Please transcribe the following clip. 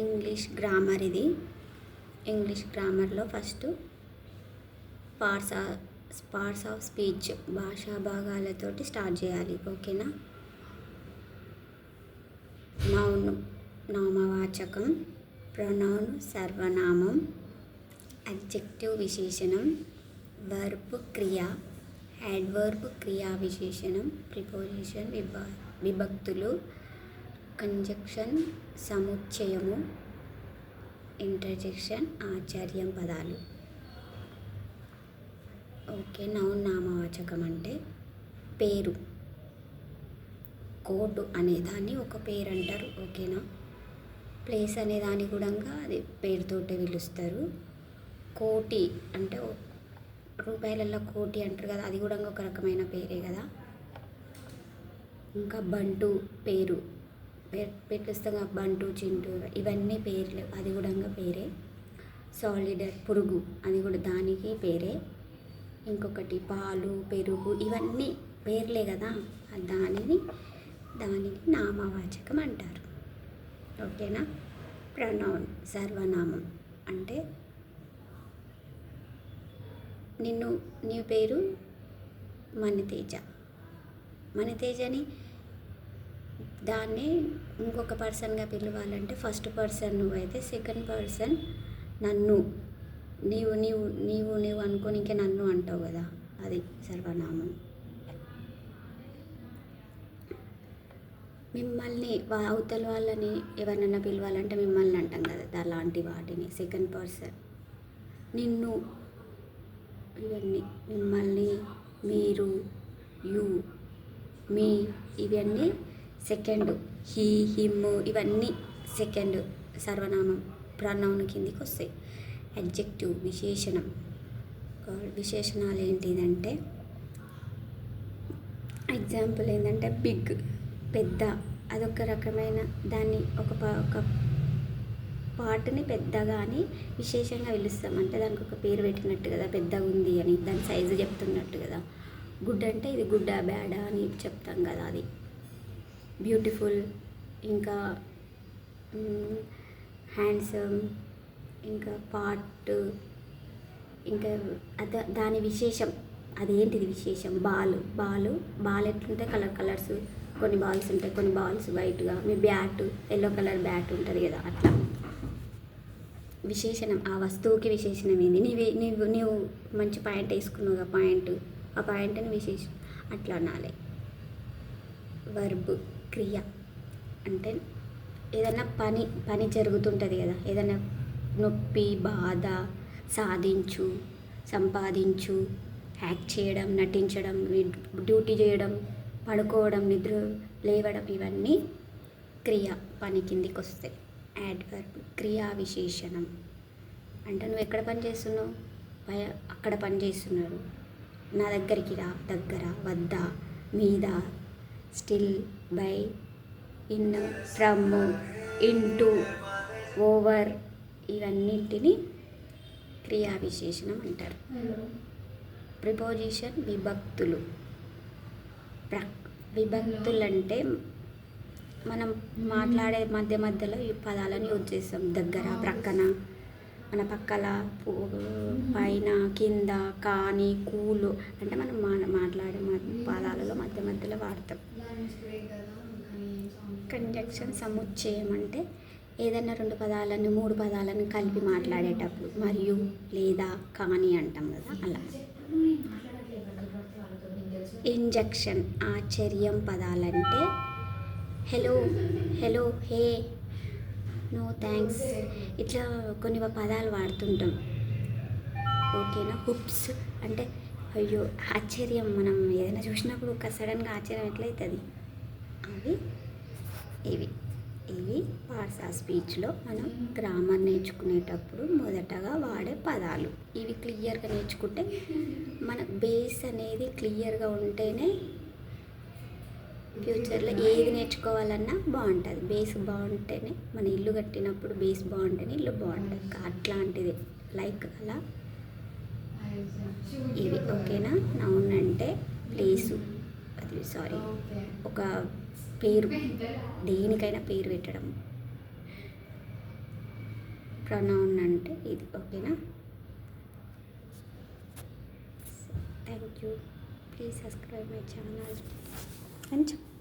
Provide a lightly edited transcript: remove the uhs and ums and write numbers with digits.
English grammar ఇది. English గ్రామర్లో first parts of speech భాషా భాగాలతోటి స్టార్ట్ చేయాలి. ఓకేనా. నౌన్ నామవాచకం, ప్రొనౌన్ సర్వనామం, అడ్జెక్టివ్ విశేషణం, వర్బ్ క్రియ, యాడ్వర్బ్ క్రియా విశేషణం, ప్రిపోజిషన్ విభక్తులు, కంజంక్షన్ సముచ్చయము, ఇంటర్జెక్షన్ ఆచార్యం పదాలు. ఓకే. నౌన్ నామవాచకం అంటే పేరు, కోటు అనేదాన్ని ఒక పేరు అంటారు. ఓకేనా. ప్లేస్ అనేదాన్ని కూడా అది పేరుతోటే పిలుస్తారు. కోటి అంటే రూపాయలలో కోటి అంటారు కదా, అది కూడా ఒక రకమైన పేరే కదా. ఇంకా బంటు పేరు పిలుస్తాగా, బంటు చింటూ ఇవన్నీ పేర్లు, అది కూడా పేరే. సాలిడర్ పురుగు, అది కూడా దానికి పేరే. ఇంకొకటి పాలు, పెరుగు, ఇవన్నీ పేర్లే కదా, దానికి నామవాచకం అంటారు. ఓకేనా. ప్రొనౌన్ సర్వనామం అంటే నీ పేరు మణితేజని దాన్ని ఇంకొక పర్సన్గా పిలవాలంటే ఫస్ట్ పర్సన్ నువ్వైతే సెకండ్ పర్సన్ నన్ను, నీవు అనుకోని ఇంకే నన్ను అంటావు కదా, అది సర్వనామం. మిమ్మల్ని అవతల వాళ్ళని ఎవరినైనా పిలవాలంటే మిమ్మల్ని అంటాం కదా, అలాంటి వాటిని సెకండ్ పర్సన్. నిన్ను, ఇవన్నీ మిమ్మల్ని, మీరు, యు, మీ, ఇవన్నీ సెకండ్. హీ, హిమ్, ఇవన్నీ సెకండ్ సర్వనామం ప్రొనౌన్ కిందికి వస్తాయి. అడ్జెక్టివ్ విశేషణాలు ఏంటిదంటే ఎగ్జాంపుల్ ఏంటంటే బిగ్ పెద్ద, అదొక రకమైన దాన్ని ఒక పార్ట్ని పెద్దగా అని విశేషంగా పిలుస్తాం. అంటే దానికి ఒక పేరు పెట్టినట్టు కదా, పెద్దగా ఉంది అని దాని సైజు చెప్తున్నట్టు కదా. గుడ్ అంటే ఇది గుడ్డా బ్యాడా అని చెప్తాం కదా, అది. బ్యూటిఫుల్, ఇంకా హ్యాండ్సమ్, ఇంకా పార్ట్, ఇంకా దాని విశేషం అదేంటిది విశేషం. బాల్ ఎట్లుంటాయి కలర్స్, కొన్ని బాల్స్ ఉంటాయి, కొన్ని బాల్స్ వైట్గా. మీ బ్యాట్ ఎల్లో కలర్ బ్యాట్ ఉంటుంది కదా, అట్లా విశేషణం. ఆ వస్తువుకి విశేషణం ఏంది. నీవు మంచి పాయింట్ వేసుకున్నావు, ఆ పాయింట్ని విశేషం అట్లా అనాలి. వర్బ్ క్రియ అంటే ఏదైనా పని జరుగుతుంటుంది కదా, ఏదైనా నొప్పి, బాధ, సాధించు, సంపాదించు, యాక్ట్ చేయడం, నటించడం, డ్యూటీ చేయడం, పడుకోవడం, నిద్ర లేవడం, ఇవన్నీ క్రియ పని కిందికి వస్తాయి. యాడ్వర్బ్ క్రియా విశేషణం అంటే నువ్వు ఎక్కడ పని చేస్తున్నావు, అక్కడ పని చేస్తున్నారు. నా దగ్గరికి రా, దగ్గర, వద్ద, మీద, still, by, in, from, into, over, ఇవన్నింటినీ క్రియా విశేషణం అంటారు. ప్రిపోజిషన్ విభక్తులు అంటే మనం మాట్లాడే మధ్యలో ఈ పదాలను యూజ్ చేస్తాం. దగ్గర, ప్రక్కన, మన పక్కల, పైన, కింద, కానీ, కూలు అంటే మనం మాట్లాడే పదాలలో మధ్యలో వాడతాం. కంజంక్షన్ సముచ్చయం అంటే ఏదైనా 2 పదాలను 3 పదాలను కలిపి మాట్లాడేటప్పుడు మరియు, లేదా, కానీ అంటాం కదా, అలా. ఇంజెక్షన్ ఆశ్చర్యం పదాలంటే హలో, హే, నో థ్యాంక్స్, ఇట్లా కొన్ని పదాలు వాడుతుంటాం. ఓకేనా. హుప్స్ అంటే అయ్యో ఆశ్చర్యం, మనం ఏదైనా చూసినప్పుడు ఒక సడన్గా ఆశ్చర్యం ఎట్లయితుంది, అవి ఇవి పార్ట్స్ ఆఫ్ స్పీచ్లో మనం గ్రామర్ నేర్చుకునేటప్పుడు మొదటగా వాడే పదాలు. ఇవి క్లియర్గా నేర్చుకుంటే మన బేస్ అనేది క్లియర్గా ఉంటేనే ఫ్యూచర్లో ఏది నేర్చుకోవాలన్నా బాగుంటుంది. బేస్ బాగుంటేనే, మన ఇల్లు కట్టినప్పుడు బేస్ బాగుంటేనే ఇల్లు బాగుంటుంది, అట్లాంటిది. లైక్ అలా ఇవి. ఓకేనా. నౌన్ అంటే ప్లేసు, ఒక పేరు, దేనికైనా పేరు పెట్టడం. ప్రొనౌన్ అంటే ఇది. ఓకేనా? Thank you. Please subscribe my channel అని చెప్పు.